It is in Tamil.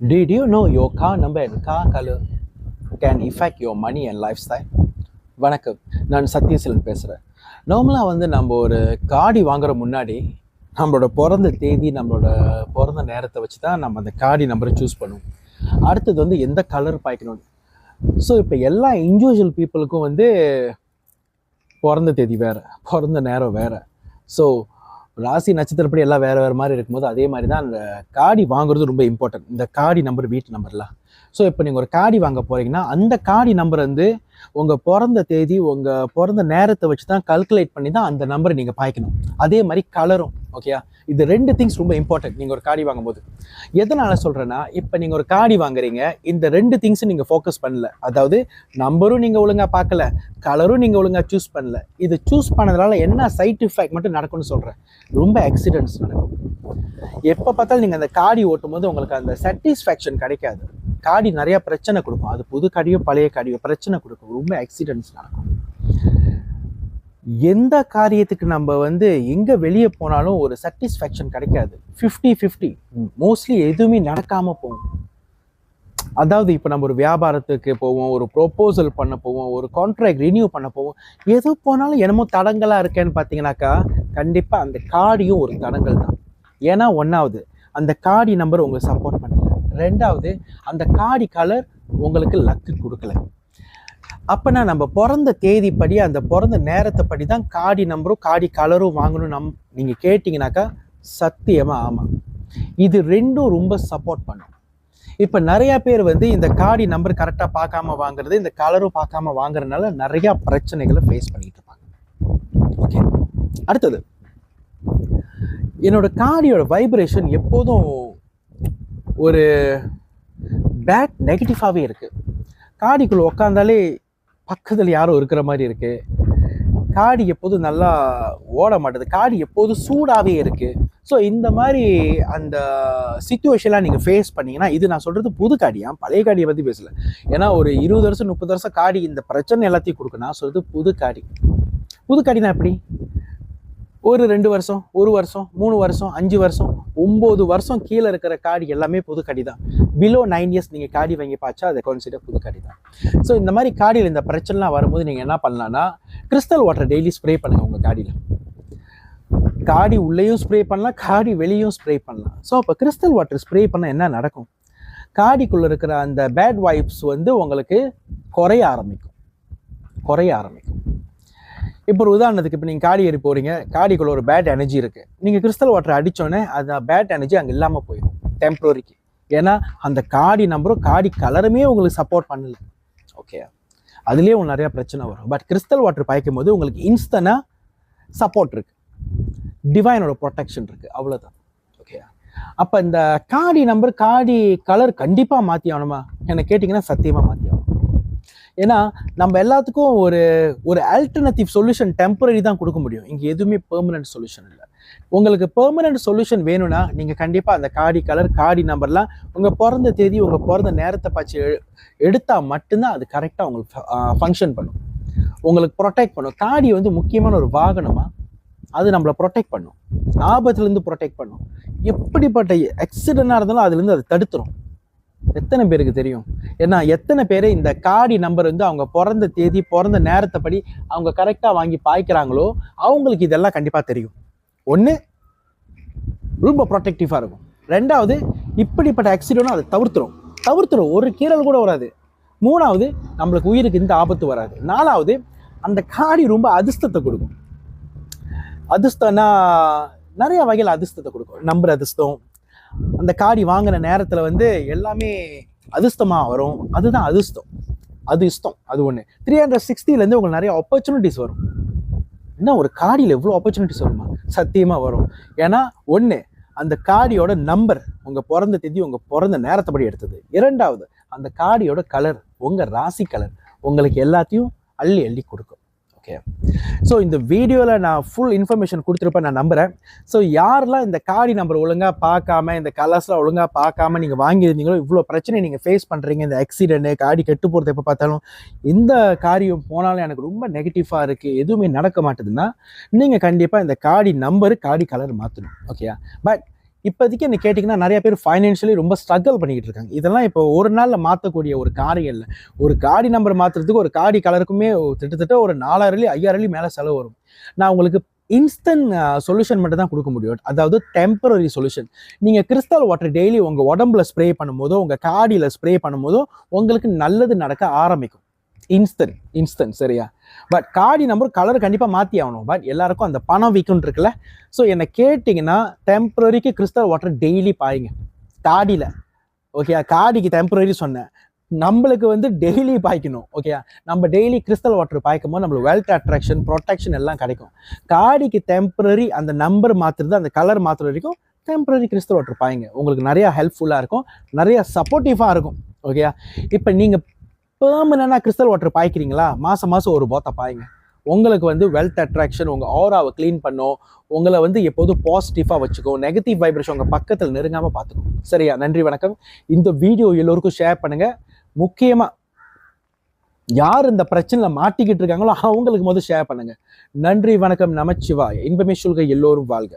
Did you know your car number and car color can affect your money and lifestyle? வணக்கம், நான் சத்யசீலன் பேசுகிறேன். நார்மலாக நம்ம ஒரு காடி வாங்குற முன்னாடி நம்மளோட பிறந்த தேதி, நம்மளோட பிறந்த நேரத்தை வச்சு தான் நம்ம அந்த காடி நம்பரை சூஸ் பண்ணுவோம். அடுத்தது எந்த கலர் பாய்க்கணும். ஸோ இப்போ எல்லா இண்டிவிஜுவல் பீப்புளுக்கும் பிறந்த தேதி வேறு, பிறந்த நேரம் வேறு. ஸோ ராசி நட்சத்திரப்படி எல்லாம் வேறு மாதிரி இருக்கும்போது அதே மாதிரி தான் அந்த காடி வாங்குறது ரொம்ப இம்பார்ட்டன்ட். இந்த காடி நம்பர், வீட்டு நம்பர்லாம். ஸோ இப்போ நீங்கள் ஒரு காடி வாங்க போகிறீங்கன்னா அந்த காடி நம்பர் உங்கள் பிறந்த தேதி, உங்கள் பிறந்த நேரத்தை வச்சு தான் கல்குலேட் பண்ணி தான் அந்த நம்பரை நீங்கள் பாய்க்கணும். அதே மாதிரி கலரும். ஓகேயா? இது 2 திங்ஸ் ரொம்ப இம்பார்ட்டன்ட் நீங்கள் ஒரு காடி வாங்கும்போது. எதனால் சொல்கிறேன்னா, இப்போ நீங்கள் ஒரு காடி வாங்குறீங்க, இந்த 2 திங்ஸும் நீங்கள் ஃபோக்கஸ் பண்ணல. அதாவது நம்பரும் நீங்கள் ஒழுங்காக பார்க்கல, கலரும் நீங்கள் ஒழுங்காக சூஸ் பண்ணல. இது சூஸ் பண்ணதுனால என்ன சைட் எஃபெக்ட் மட்டும் நடக்கும்னு சொல்கிறேன். ரொம்ப ஆக்சிடென்ட்ஸ் நடக்கும். எப்போ பார்த்தாலும் நீங்கள் அந்த காடி ஓட்டும் போது உங்களுக்கு அந்த சாட்டிஸ்ஃபேக்ஷன் கிடைக்காது. காடி நிறையா பிரச்சனை கொடுக்கும். அது புது காடியோ பழைய காடியோ பிரச்சனை கொடுக்கும். ரொம்ப ஆக்சிடென்ட்ஸ் நடக்கும். எந்த காரியத்துக்கு நம்ம எங்கே வெளியே போனாலும் ஒரு சாட்டிஸ்ஃபேக்ஷன் கிடைக்காது. 50-50 மோஸ்ட்லி எதுவுமே நடக்காமல் போகும். அதாவது இப்போ நம்ம ஒரு வியாபாரத்துக்கு போவோம், ஒரு ப்ரொப்போசல் பண்ண போவோம், ஒரு கான்ட்ராக்ட் ரினியூ பண்ண போவோம். எது போனாலும் என்னமோ தடங்களாக இருக்கேன்னு பார்த்தீங்கன்னாக்கா கண்டிப்பாக அந்த காடியும் ஒரு தடங்கள் தான். ஏன்னா ஒன்றாவது அந்த காடி நம்பர் உங்களுக்கு சப்போர்ட் பண்ணல, 2வது அந்த காடி கலர் உங்களுக்கு லக்கு கொடுக்கல. அப்போனா நம்ம பிறந்த தேதிப்படி, அந்த பிறந்த நேரத்தை படி தான் காடி நம்பரும் காடி கலரும் வாங்கணும் நீங்கள் கேட்டிங்கனாக்கா சத்தியமாக ஆமாம். இது 2ம் ரொம்ப சப்போர்ட் பண்ணும். இப்போ நிறையா பேர் இந்த காடி நம்பர் கரெக்டாக பார்க்காம வாங்குறது, இந்த கலரும் பார்க்காம வாங்குறதுனால நிறையா பிரச்சனைகளை ஃபேஸ் பண்ணிட்டு இருப்பாங்க. ஓகே, அடுத்தது என்னோட காடியோட வைப்ரேஷன் எப்போதும் ஒரு பேட் நெகட்டிவாகவே இருக்குது. காடிக்குள்ளே உக்காந்தாலே பக்கத்தில் யாரும் இருக்கிற மாதிரி இருக்குது. காடி எப்போதும் நல்லா ஓட மாட்டேது. காடி எப்போதும் சூடாகவே இருக்குது. ஸோ இந்த மாதிரி அந்த சிச்சுவேஷன்லாம் நீங்கள் ஃபேஸ் பண்ணிங்கன்னா, இது நான் சொல்கிறது புது காடியா, பழைய காடியை பற்றி பேசலை. ஏன்னா ஒரு 20 வருஷம் 30 வருஷம் காடி இந்த பிரச்சனை எல்லாத்தையும் கொடுக்கும். நான் சொல்கிறது புது காடி. புது காடினா எப்படி? ஒரு 2 வருஷம், 1 வருஷம், 3 வருஷம், 5 வருஷம், 9 வருஷம் கீழே இருக்கிற காடி எல்லாமே புது காடி தான். பிலோ 9 இயர்ஸ் நீங்கள் காடி வாங்கி பார்த்தா அதை கன்சிடர் புது காடி தான். ஸோ இந்த மாதிரி காடியில் இந்த பிரச்சனைலாம் வரும்போது நீங்கள் என்ன பண்ணலான்னா, கிறிஸ்டல் வாட்டர் டெய்லி ஸ்ப்ரே பண்ணுங்கள் உங்கள் காடியில். காடி உள்ளேயும் ஸ்ப்ரே பண்ணலாம், காடி வெளியும் ஸ்ப்ரே பண்ணலாம். ஸோ அப்போ கிறிஸ்டல் வாட்டர் ஸ்ப்ரே பண்ணால் என்ன நடக்கும்? காடிக்குள்ளே இருக்கிற அந்த பேட் வைப்ஸ் உங்களுக்கு குறைய ஆரம்பிக்கும். இப்போ ஒரு உதாரணத்துக்கு, இப்போ நீங்கள் காடி ஏறி போகிறீங்க, காடிக்குள்ளே ஒரு பேட் எனர்ஜி இருக்குது. நீங்கள் கிறிஸ்டல் வாட்டர் அடித்தோடனே அந்த பேட் எனர்ஜி அங்கே இல்லாமல் போயிடும் டெம்பரரிக்கு. ஏன்னா அந்த காடி நம்பரும் காடி கலருமே உங்களுக்கு சப்போர்ட் பண்ணல. ஓகே, அதுலேயே உங்களுக்கு நிறையா பிரச்சனை வரும். பட் கிறிஸ்டல் வாட்டர் பாய்க்கும் போது உங்களுக்கு இன்ஸ்டன்டாக சப்போர்ட் இருக்குது, டிவைனோட ப்ரொடெக்ஷன் இருக்குது, அவ்வளோதான். ஓகே, அப்போ இந்த காடி நம்பர் காடி கலர் கண்டிப்பாக மாற்றி ஆகணுமா என்னை கேட்டிங்கன்னா சத்தியமாக மாற்றி ஆகணும். ஏன்னா நம்ம எல்லாத்துக்கும் ஒரு ஆல்டர்னேட்டிவ் சொல்யூஷன் டெம்பரரி தான் கொடுக்க முடியும். இங்கே எதுவுமே பெர்மனன்ட் சொல்யூஷன் இல்லை. உங்களுக்கு பெர்மனன்ட் சொல்யூஷன் வேணும்னா நீங்கள் கண்டிப்பாக அந்த காடி கலர் காடி நம்பர்லாம் உங்கள் பிறந்த தேதி, உங்கள் பிறந்த நேரத்தை பார்த்து எடுத்தால் மட்டும்தான் அது கரெக்டாக உங்களுக்கு ஃபங்க்ஷன் பண்ணும், உங்களுக்கு ப்ரொடெக்ட் பண்ணும். காடி முக்கியமான ஒரு வாகனமாக அது நம்மளை ப்ரொடெக்ட் பண்ணும், ஆபத்துலேருந்து ப்ரொடெக்ட் பண்ணும். எப்படிப்பட்ட ஆக்சிடென்ட்டாக இருந்தாலும் அதுலேருந்து அதை தடுத்துரும். எத்தனை பேருக்கு தெரியும்? ஏன்னா எத்தனை பேர் இந்த காடி நம்பர் அவங்க பிறந்த தேதி, பிறந்த நேரத்தை படி அவங்க கரெக்டாக வாங்கி பாய்க்கிறாங்களோ அவங்களுக்கு இதெல்லாம் கண்டிப்பாக தெரியும். ஒன்று, ரொம்ப ப்ரொடெக்டிவாக இருக்கும். 2வது, இப்படிப்பட்ட ஆக்சிடென்ட்டும் அதை தவிர்த்துரும். ஒரு கீறல் கூட வராது. 3வது, நம்மளுக்கு உயிருக்கு இந்த ஆபத்து வராது. 4வது, அந்த காடி ரொம்ப அதிர்ஷ்டத்தை கொடுக்கும். அதிர்ஷ்டம்னா நிறைய வகையில் அதிர்ஷ்டத்தை கொடுக்கும். நம்பர் அதிர்ஷ்டம், அந்த காடி வாங்கின நேரத்தில் எல்லாமே அதிர்ஷ்டமாக வரும். அதுதான் அதிர்ஷ்டம். அது இஷ்டம். அது ஒன்று. 360 உங்களுக்கு நிறைய ஆப்பர்ச்சுனிட்டிஸ் வரும். என்ன, ஒரு காடியில் எவ்வளோ ஆப்பர்ச்சுனிட்டிஸ் வருமா? சத்தியமாக வரும். ஏன்னா ஒன்று, அந்த காடியோட நம்பர் உங்கள் பிறந்த தேதி, உங்கள் பிறந்த நேரத்தைப்படி எடுத்தது. 2வது, அந்த காடியோட கலர், உங்கள் ராசி கலர் உங்களுக்கு எல்லாத்தையும் அள்ளி கொடுக்கும். ஓகே, ஸோ இந்த வீடியோவில் நான் ஃபுல் இன்ஃபர்மேஷன் கொடுத்துருப்பேன் நான் நம்புகிறேன். ஸோ யாரெல்லாம் இந்த காடி நம்பர் ஒழுங்காக பார்க்காம, இந்த கலர்ஸ்லாம் ஒழுங்காக பார்க்காம நீங்கள் வாங்கியிருந்தீங்களோ, இவ்வளோ பிரச்சனை நீங்கள் ஃபேஸ் பண்ணுறீங்க. இந்த ஆக்சிடென்ட்டு, காடி கெட்டு போகிறது எப்போ பார்த்தாலும், இந்த காரியம் போனாலும் எனக்கு ரொம்ப நெகட்டிவாக இருக்குது, எதுவுமே நடக்க மாட்டுதுன்னா நீங்கள் கண்டிப்பாக இந்த காடி நம்பரு காடி கலர் மாற்றணும். ஓகேயா? பட் இப்போதைக்கு என்ன கேட்டிங்கன்னா நிறைய பேர் ஃபைனான்ஷியலி ரொம்ப ஸ்ட்ரகிள் பண்ணிக்கிட்டு இருக்காங்க. இதெல்லாம் இப்போ ஒரு நாளில் மாற்றக்கூடிய ஒரு காரியம் இல்லை. ஒரு காடி நம்பர் மாற்றுறதுக்கு ஒரு காடி கலருக்குமே கிட்டத்தட்ட ஒரு 4000 5000 மேலே செலவு வரும். நான் உங்களுக்கு இன்ஸ்டன்ட் சொல்யூஷன் மட்டும் தான் கொடுக்க முடியும். அதாவது டெம்பரரி சொல்யூஷன். நீங்கள் கிறிஸ்டல் வாட்டர் டெய்லி உங்கள் உடம்புல ஸ்ப்ரே பண்ணும்போதோ உங்கள் காடியில் ஸ்ப்ரே பண்ணும்போதோ உங்களுக்கு நல்லது நடக்க ஆரம்பிக்கும். இன்ஸ்டன்ட் சரியா? பட் காடி நம்பர் கலர் கண்டிப்பாக மாற்றி ஆகணும். பட் எல்லாருக்கும் அந்த பணம் விற்கும் இருக்குல்ல. ஸோ என்னை கேட்டிங்கன்னா டெம்பரரிக்கு கிறிஸ்டல் வாட்டர் டெய்லி பாயுங்க காடியில். ஓகே, காடிக்கு டெம்பரரி சொன்னேன், நம்மளுக்கு வந்து டெய்லி பாய்க்கணும். ஓகே, நம்ம டெய்லி கிறிஸ்டல் வாட்டர் பாய்க்கும் போது நம்மளுக்கு வெல்த் அட்ராக்ஷன் ப்ரொடெக்ஷன் எல்லாம் கிடைக்கும். காடிக்கு டெம்பரரி அந்த நம்பர் மாற்றுறது அந்த கலர் மாற்றுற வரைக்கும் டெம்பரரி கிறிஸ்டல் வாட்டர் பாய்ங்க. உங்களுக்கு நிறையா ஹெல்ப்ஃபுல்லாக இருக்கும், நிறைய சப்போர்ட்டிவாக இருக்கும். ஓகே, இப்போ நீங்கள் பெர்மனண்டாக கிறிஸ்டல் வாட்டர் பாய்க்கிறீங்களா, மாதம் மாதம் ஒரு போத்தை பாய்ங்க. உங்களுக்கு வந்து வெல்த் அட்ராக்ஷன், உங்கள் ஆராவை க்ளீன் பண்ணும், உங்களை வந்து எப்போதும் பாசிட்டிவாக வச்சுக்கோ, நெகட்டிவ் வைப்ரேஷன் உங்கள் பக்கத்தில் நெருங்காமல் பார்த்துக்கும். சரியா? நன்றி, வணக்கம். இந்த வீடியோ எல்லோருக்கும் ஷேர் பண்ணுங்கள். முக்கியமாக யார் இந்த பிரச்சனையில் மாட்டிக்கிட்டு இருக்காங்களோ அவங்களுக்கு முதல் ஷேர் பண்ணுங்கள். நன்றி, வணக்கம், நமச்சிவாய. இன்பமே சொல்க, எல்லோரும் வாழ்க.